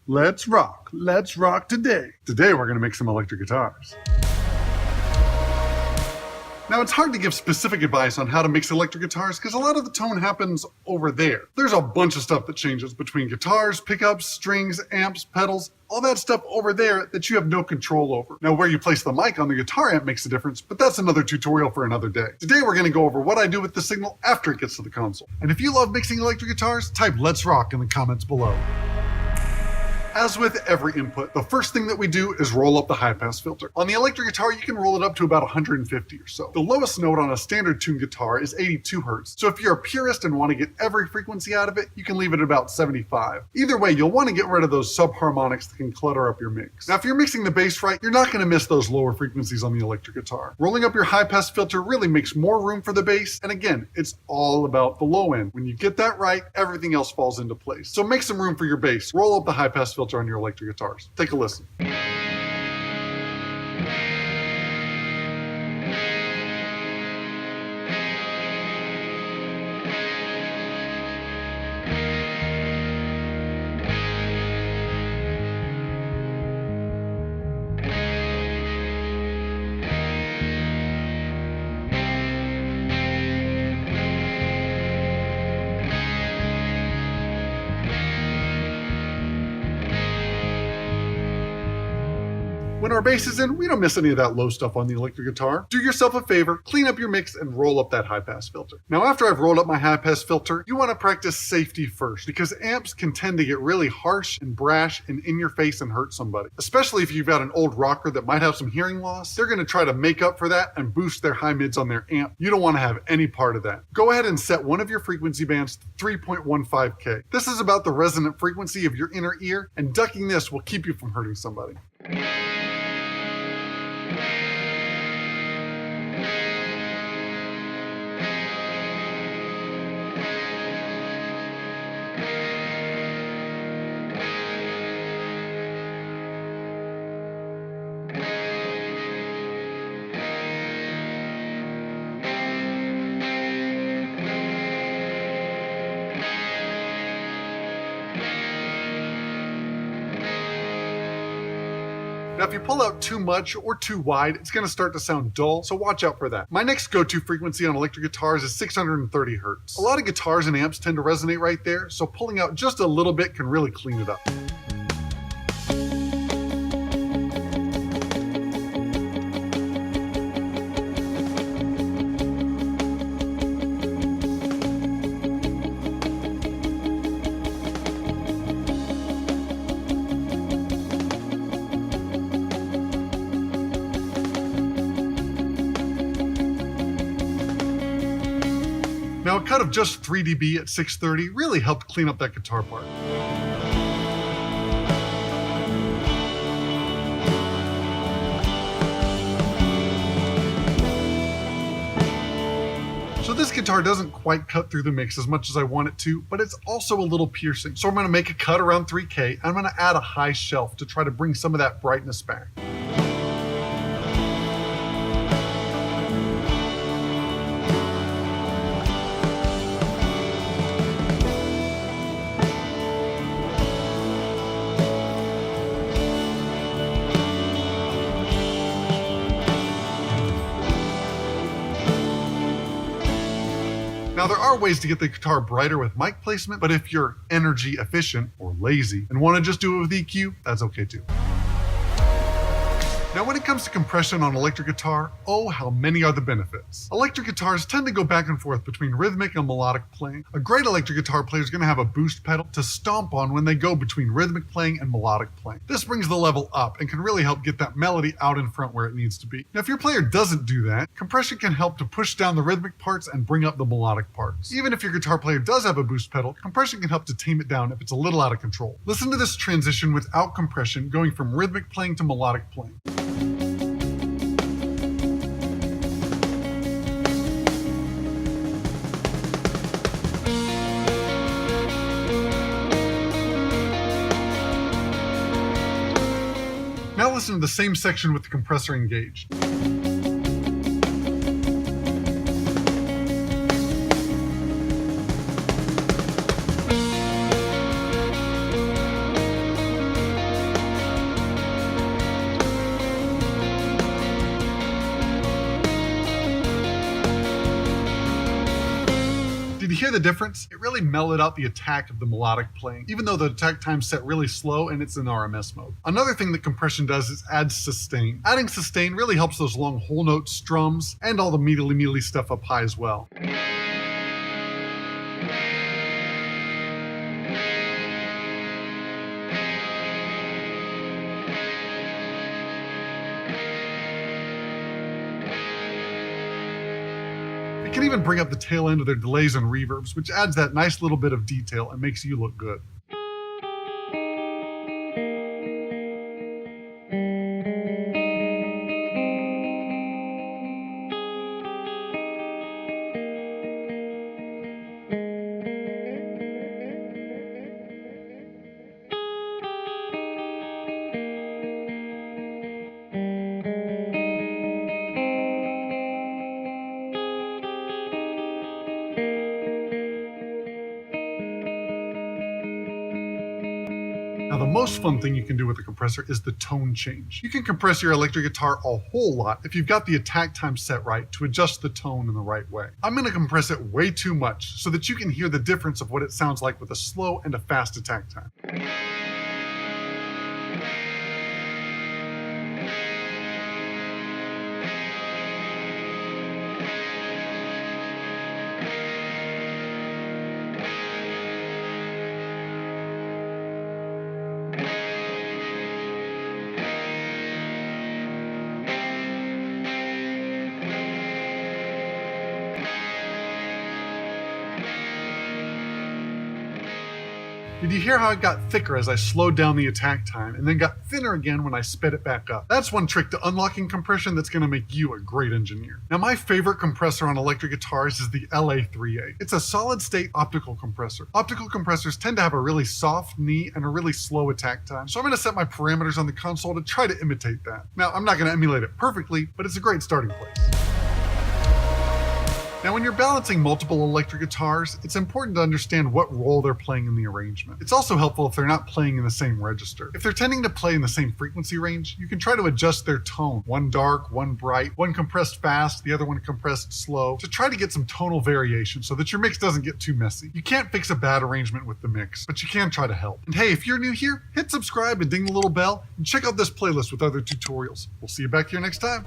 Let's rock today. Today we're going to make some electric guitars. Now, it's hard to give specific advice on how to mix electric guitars because a lot of the tone happens over there. There's a bunch of stuff that changes between guitars, pickups, strings, amps, pedals, all that stuff over there that you have no control over. Now, where you place the mic on the guitar amp makes a difference, but that's another tutorial for another day. Today, we're going to go over what I do with the signal after it gets to the console. And if you love mixing electric guitars, type "Let's Rock" in the comments below. As with every input, the first thing that we do is roll up the high-pass filter. On the electric guitar, you can roll it up to about 150 or so. The lowest note on a standard tuned guitar is 82 Hz, so if you're a purist and want to get every frequency out of it, you can leave it at about 75. Either way, you'll want to get rid of those subharmonics that can clutter up your mix. Now, if you're mixing the bass right, you're not going to miss those lower frequencies on the electric guitar. Rolling up your high-pass filter really makes more room for the bass, and again, it's all about the low end. When you get that right, everything else falls into place. So make some room for your bass. Roll up the high-pass filter on your electric guitars. Take a listen. When our bass is in, we don't miss any of that low stuff on the electric guitar. Do yourself a favor, clean up your mix and roll up that high-pass filter. Now, after I've rolled up my high-pass filter, you want to practice safety first because amps can tend to get really harsh and brash and in your face and hurt somebody. Especially if you've got an old rocker that might have some hearing loss, they're going to try to make up for that and boost their high mids on their amp. You don't want to have any part of that. Go ahead and set one of your frequency bands to 3.15K. This is about the resonant frequency of your inner ear, and ducking this will keep you from hurting somebody. Now, if you pull out too much or too wide, it's going to start to sound dull, so watch out for that. My next go-to frequency on electric guitars is 630 Hz. A lot of guitars and amps tend to resonate right there, so pulling out just a little bit can really clean it up. Now, a cut of just 3 dB at 630 really helped clean up that guitar part. So this guitar doesn't quite cut through the mix as much as I want it to, but it's also a little piercing. So I'm going to make a cut around 3K, and I'm going to add a high shelf to try to bring some of that brightness back. Now, there are ways to get the guitar brighter with mic placement, but if you're energy efficient or lazy and want to just do it with EQ, that's okay too. Now, when it comes to compression on electric guitar, oh, how many are the benefits. Electric guitars tend to go back and forth between rhythmic and melodic playing. A great electric guitar player is going to have a boost pedal to stomp on when they go between rhythmic playing and melodic playing. This brings the level up and can really help get that melody out in front where it needs to be. Now, if your player doesn't do that, compression can help to push down the rhythmic parts and bring up the melodic parts. Even if your guitar player does have a boost pedal, compression can help to tame it down if it's a little out of control. Listen to this transition without compression going from rhythmic playing to melodic playing. Now listen to the same section with the compressor engaged. you hear the difference? It really mellowed out the attack of the melodic playing, even though the attack time's set really slow and it's in RMS mode. Another thing that compression does is add sustain. Adding sustain really helps those long whole note strums and all the mealy stuff up high as well. It can even bring up the tail end of their delays and reverbs, which adds that nice little bit of detail and makes you look good. Now, the most fun thing you can do with a compressor is the tone change. You can compress your electric guitar a whole lot if you've got the attack time set right to adjust the tone in the right way. I'm going to compress it way too much so that you can hear the difference of what it sounds like with a slow and a fast attack time. Did you hear how it got thicker as I slowed down the attack time and then got thinner again when I sped it back up? That's one trick to unlocking compression that's going to make you a great engineer. Now, my favorite compressor on electric guitars is the LA3A. It's a solid state optical compressor. Optical compressors tend to have a really soft knee and a really slow attack time, so I'm going to set my parameters on the console to try to imitate that. Now, I'm not going to emulate it perfectly, but it's a great starting place. Now, when you're balancing multiple electric guitars, it's important to understand what role they're playing in the arrangement. It's also helpful if they're not playing in the same register. If they're tending to play in the same frequency range, you can try to adjust their tone. One dark, one bright, one compressed fast, the other one compressed slow, to try to get some tonal variation so that your mix doesn't get too messy. You can't fix a bad arrangement with the mix, but you can try to help. And hey, if you're new here, hit subscribe and ding the little bell, and check out this playlist with other tutorials. We'll see you back here next time.